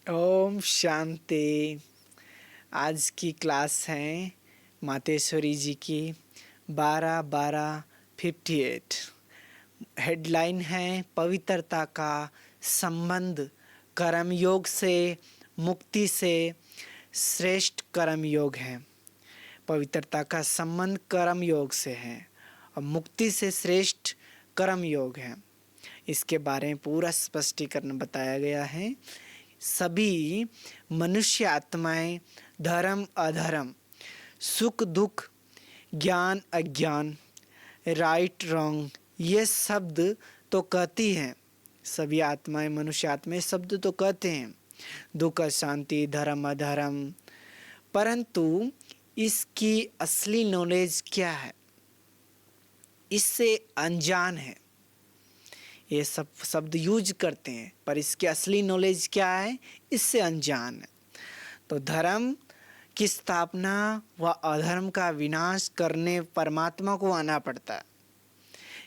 ओम शांति। आज की क्लास है मातेश्वरी जी की 12-12-58। हेडलाइन है पवित्रता का संबंध कर्मयोग से, मुक्ति से श्रेष्ठ कर्मयोग है। पवित्रता का संबंध कर्मयोग से है और मुक्ति से श्रेष्ठ कर्मयोग है। इसके बारे में पूरा स्पष्टीकरण बताया गया है। सभी मनुष्य आत्माएं धर्म अधर्म, सुख दुख, ज्ञान अज्ञान, राइट रॉन्ग ये शब्द तो कहती हैं। सभी आत्माएं मनुष्य आत्माएं शब्द तो कहते हैं, दुख शांति धर्म अधर्म, परंतु इसकी असली नॉलेज क्या है, इससे अनजान है। ये सब शब्द यूज करते हैं पर इसकी असली नॉलेज क्या है, इससे अनजान है। तो धर्म की स्थापना व अधर्म का विनाश करने परमात्मा को आना पड़ता है।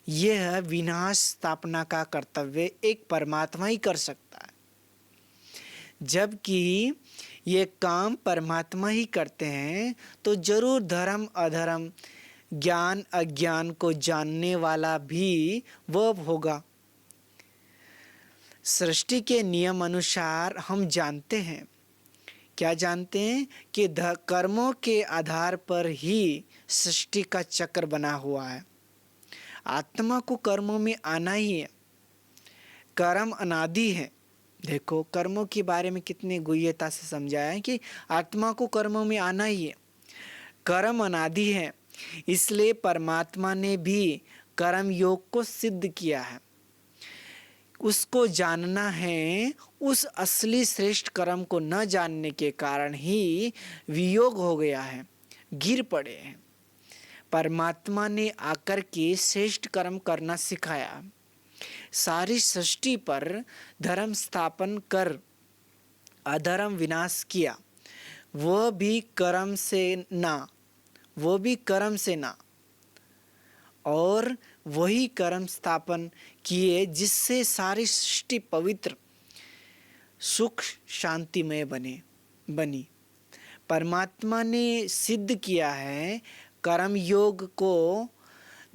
यह विनाश स्थापना का कर्तव्य एक परमात्मा ही कर सकता है, जबकि ये काम परमात्मा ही करते हैं। तो जरूर धर्म अधर्म, ज्ञान अज्ञान को जानने वाला भी वह होगा। सृष्टि के नियम अनुसार हम जानते हैं, क्या जानते हैं कि कर्मों के आधार पर ही सृष्टि का चक्र बना हुआ है। आत्मा को कर्मों में आना ही है। कर्म अनादि है। देखो कर्मों के बारे में कितनी गुह्यता से समझाया है कि आत्मा को कर्मों में आना ही है। कर्म अनादि है, इसलिए परमात्मा ने भी कर्म योग को सिद्ध किया है। उसको जानना है। उस असली श्रेष्ठ कर्म को न जानने के कारण ही वियोग हो गया है, गिर पड़े हैं। परमात्मा ने आकर के श्रेष्ठ कर्म करना सिखाया। सारी सृष्टि पर धर्म स्थापन कर अधर्म विनाश किया, वह भी कर्म से ना, वो भी कर्म से ना, और वही कर्म स्थापन किए जिससे सारी सृष्टि पवित्र सुख शांतिमय बनी। परमात्मा ने सिद्ध किया है कर्म योग को,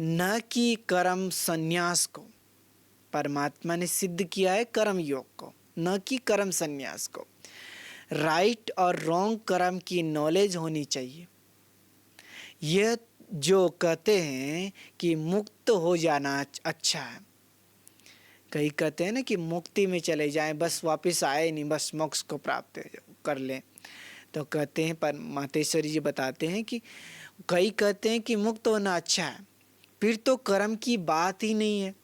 न कि कर्म संन्यास को। परमात्मा ने सिद्ध किया है कर्म योग को, न कि कर्म संन्यास को। राइट और रॉन्ग कर्म की नॉलेज होनी चाहिए। यह जो कहते हैं कि मुक्त हो जाना अच्छा है, कई कहते हैं ना कि मुक्ति में चले जाएं, बस वापस आए नहीं, बस मोक्ष को प्राप्त कर लें। तो कहते हैं, पर मातेश्वरी जी बताते हैं कि कई कहते हैं कि मुक्त होना अच्छा है, फिर तो कर्म की बात ही नहीं है।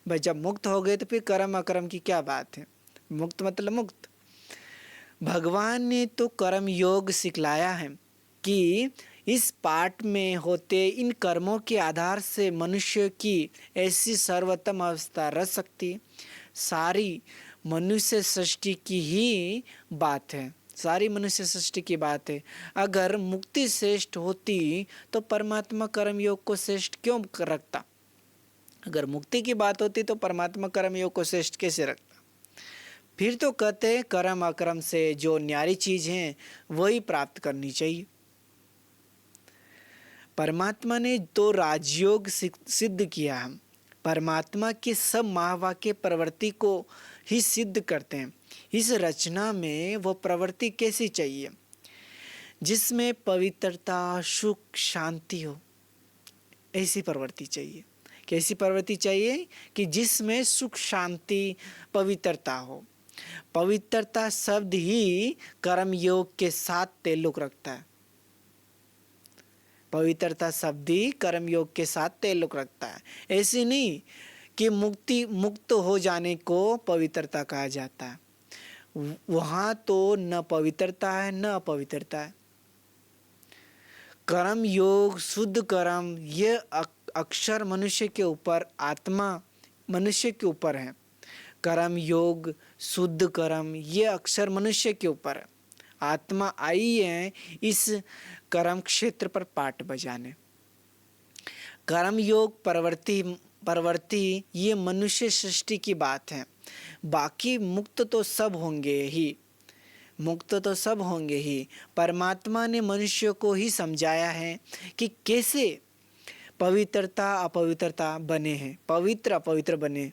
बस जब मुक्त हो गए तो फिर कर्म अकर्म की क्या बात है। मुक्त मतलब मुक्त। भगवान ने तो कर्म योग सिखलाया है कि इस पाठ में होते इन कर्मों के आधार से मनुष्य की ऐसी सर्वोत्तम अवस्था रह सकती। सारी मनुष्य सृष्टि की ही बात है, सारी मनुष्य सृष्टि की बात है। अगर मुक्ति श्रेष्ठ होती तो परमात्मा कर्म योग को श्रेष्ठ क्यों रखता। अगर मुक्ति की बात होती तो परमात्मा कर्म योग को श्रेष्ठ कैसे रखता। फिर तो कहते हैं कर्म अकर्म से जो न्यारी चीज है वही प्राप्त करनी चाहिए। परमात्मा ने तो राजयोग सिद्ध किया है। परमात्मा के सब महावाक्य प्रवृत्ति को ही सिद्ध करते हैं। इस रचना में वो प्रवृत्ति कैसी चाहिए, जिसमें पवित्रता सुख शांति हो, ऐसी प्रवृत्ति चाहिए। कैसी प्रवृत्ति चाहिए कि जिसमें सुख शांति पवित्रता हो। पवित्रता शब्द ही कर्म योग के साथ ताल्लुक रखता है। पवित्रता शब्द ही कर्म योग के साथ ताल्लुक रखता है। ऐसे नहीं कि मुक्त हो जाने को पवित्रता कहा जाता है। वहाँ तो न पवित्रता है न अपवित्रता है। कर्म योग शुद्ध कर्म ये अक्षर मनुष्य के ऊपर, आत्मा मनुष्य के ऊपर है। कर्म योग शुद्ध कर्म ये अक्षर मनुष्य के ऊपर है। आत्मा आई है इस कर्म क्षेत्र पर पाठ बजाने। कर्म योग प्रवृत्ति ये मनुष्य सृष्टि की बात है। बाकी मुक्त तो सब होंगे ही, मुक्त तो सब होंगे ही। परमात्मा ने मनुष्य को ही समझाया है कि कैसे पवित्रता अपवित्रता बने हैं, पवित्र अपवित्र बने।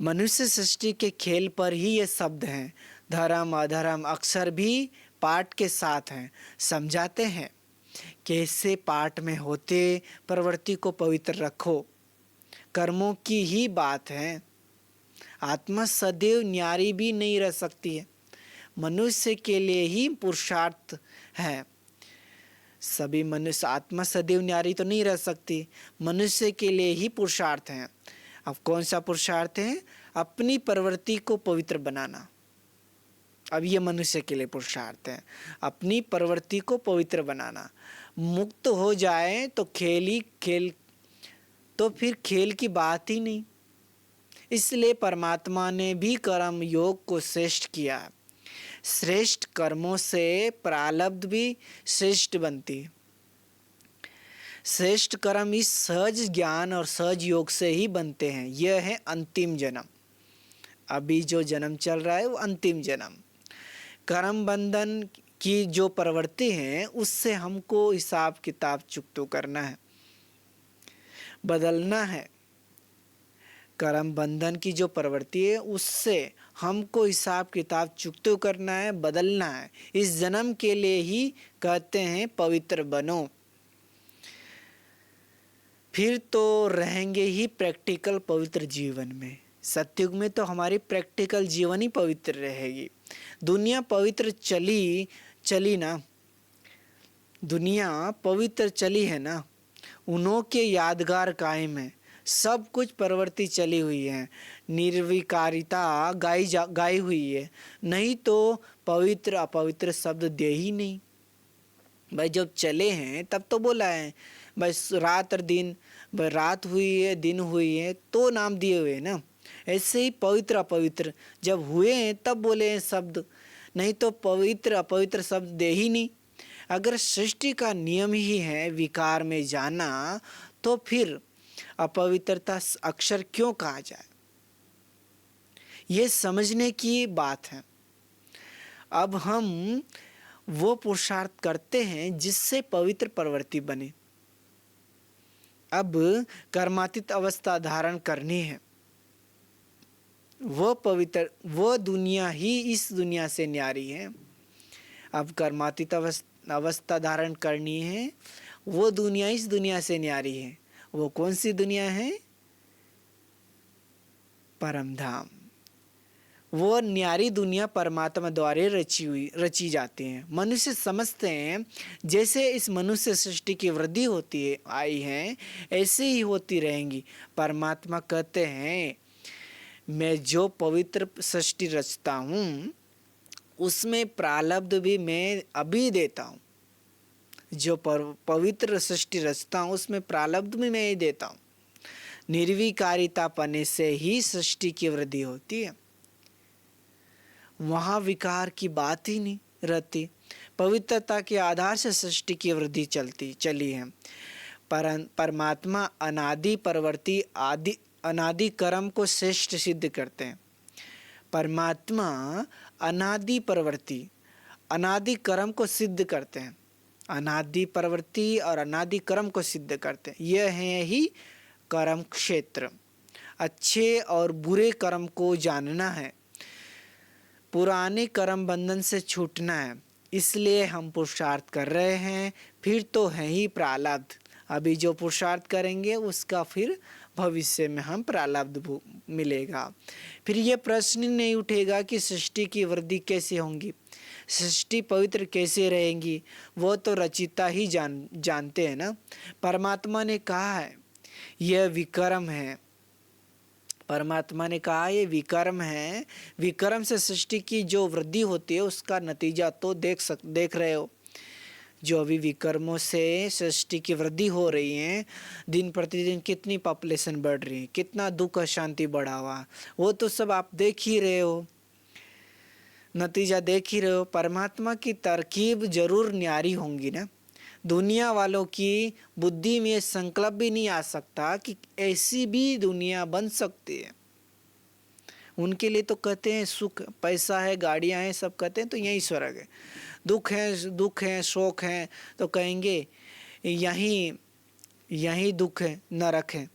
मनुष्य सृष्टि के खेल पर ही ये शब्द हैं। धर्म अधर्म अक्सर भी पाठ के साथ हैं, समझाते हैं कैसे पाठ में होते प्रवृत्ति को पवित्र रखो। कर्मों की ही बात है। आत्मा सदैव न्यारी भी नहीं रह सकती है। मनुष्य के लिए ही पुरुषार्थ है। सभी मनुष्य आत्मा सदैव न्यारी तो नहीं रह सकती, मनुष्य के लिए ही पुरुषार्थ है। अब कौन सा पुरुषार्थ है? अपनी प्रवृत्ति को पवित्र बनाना। अब ये मनुष्य के लिए पुरुषार्थ है, अपनी प्रवृत्ति को पवित्र बनाना। मुक्त हो जाए तो खेल ही खेल, तो फिर खेल की बात ही नहीं। इसलिए परमात्मा ने भी कर्म योग को श्रेष्ठ किया। श्रेष्ठ कर्मों से प्रारब्ध भी श्रेष्ठ बनती है। श्रेष्ठ कर्म इस सहज ज्ञान और सहज योग से ही बनते हैं। यह है अंतिम जन्म। अभी जो जन्म चल रहा है वो अंतिम जन्म। कर्म बंधन की जो प्रवृत्ति है उससे हमको हिसाब किताब चुकतो करना है, बदलना है। कर्म बंधन की जो प्रवृत्ति है उससे हमको हिसाब किताब चुकतो करना है, बदलना है। इस जन्म के लिए ही कहते हैं पवित्र बनो। फिर तो रहेंगे ही प्रैक्टिकल पवित्र जीवन में। सतयुग में तो हमारी प्रैक्टिकल जीवन ही पवित्र रहेगी। दुनिया पवित्र चली ना, दुनिया पवित्र चली है ना, उन्हों के यादगार कायम है। सब कुछ प्रवृत्ति चली हुई है, निर्विकारिता गाई हुई है। नहीं तो पवित्र अपवित्र शब्द दे ही नहीं। भाई जब चले हैं तब तो बोला है, बस रात और दिन, रात हुई है दिन हुई है तो नाम दिए हुए ना। ऐसे ही पवित्र अपवित्र जब हुए हैं तब बोले हैं शब्द, नहीं तो पवित्र अपवित्र शब्द दे ही नहीं। अगर सृष्टि का नियम ही है विकार में जाना, तो फिर अपवित्रता अक्षर क्यों कहा जाए? ये समझने की बात है। अब हम वो पुरुषार्थ करते हैं जिससे पवित्र प्रवृत्ति बने। अब कर्मातीत अवस्था धारण करनी है। वो पवित्र, वो दुनिया ही इस दुनिया से न्यारी है। अब कर्मातीत अवस्था धारण करनी है, वो दुनिया इस दुनिया से न्यारी है। वो कौन सी दुनिया है? परम धाम। वो न्यारी दुनिया परमात्मा द्वारा रची जाती है। मनुष्य समझते हैं जैसे इस मनुष्य सृष्टि की वृद्धि होती है आई है ऐसे ही होती रहेंगी। परमात्मा कहते हैं मैं जो पवित्र सृष्टि रचता हूँ उसमें प्रारब्ध भी मैं अभी देता हूँ। जो पवित्र सृष्टि रचता हूँ उसमें प्रारब्ध भी मैं ही देता हूँ। निर्विकारिता पने से ही सृष्टि की वृद्धि होती है। वहाँ विकार की बात ही नहीं रहती। पवित्रता के आधार से सृष्टि की वृद्धि चली है। परमात्मा अनादि प्रवृत्ति आदि अनादि कर्म को श्रेष्ठ सिद्ध करते हैं। परमात्मा अनादि प्रवृत्ति अनादि कर्म को सिद्ध करते हैं। अनादि प्रवृत्ति और अनादि कर्म को सिद्ध करते हैं। यह है ही कर्म क्षेत्र। अच्छे और बुरे कर्म को जानना है, पुराने कर्म बंधन से छूटना है। इसलिए हम पुरुषार्थ कर रहे हैं। फिर तो है ही प्रारब्ध। अभी जो पुरुषार्थ करेंगे उसका फिर भविष्य में हम प्रारब्ध मिलेगा। फिर ये प्रश्न नहीं उठेगा कि सृष्टि की वृद्धि कैसे होंगी, सृष्टि पवित्र कैसे रहेंगी। वो तो रचिता ही जानते हैं ना। परमात्मा ने कहा है यह विकर्म है। परमात्मा ने कहा ये विकर्म है। विकर्म से सृष्टि की जो वृद्धि होती है उसका नतीजा तो देख रहे हो। जो अभी विकर्मों से सृष्टि की वृद्धि हो रही है, दिन प्रतिदिन कितनी पॉपुलेशन बढ़ रही है, कितना दुख अशांति बढ़ा हुआ, वो तो सब आप देख ही रहे हो, नतीजा देख ही रहे हो। परमात्मा की तरकीब जरूर न्यारी होंगी ना। दुनिया वालों की बुद्धि में संकल्प भी नहीं आ सकता कि ऐसी भी दुनिया बन सकती है। उनके लिए तो कहते हैं सुख, पैसा है, गाड़ियां हैं, सब कहते हैं तो यही स्वर्ग है। दुख है, शोक है तो कहेंगे यही यही दुख है, नरक है।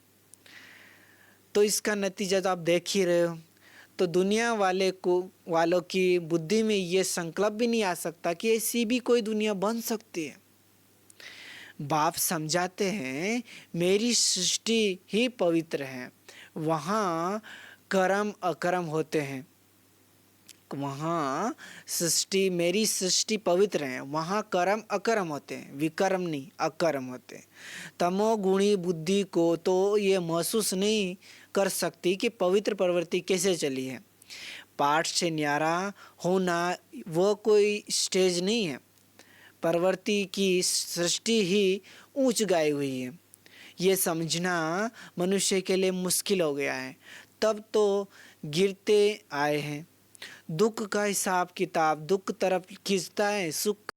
तो इसका नतीजा तो आप देख ही रहे हो। तो दुनिया वालों की बुद्धि में ये संकल्प भी नहीं आ सकता कि ऐसी भी कोई दुनिया बन सकती है। बाप समझाते हैं मेरी सृष्टि ही पवित्र है, वहाँ कर्म अकर्म होते हैं। वहाँ मेरी सृष्टि पवित्र है, वहाँ कर्म अकर्म होते हैं, विकर्म नहीं अकर्म होते हैं। तमोगुणी बुद्धि को तो ये महसूस नहीं कर सकती कि पवित्र प्रवृत्ति कैसे चली है। पाठ से न्यारा होना वो कोई स्टेज नहीं है, प्रवृत्ति की सृष्टि ही ऊंच गाई हुई है। ये समझना मनुष्य के लिए मुश्किल हो गया है। तब तो गिरते आए हैं। दुख का हिसाब किताब दुख तरफ खींचता है, सुख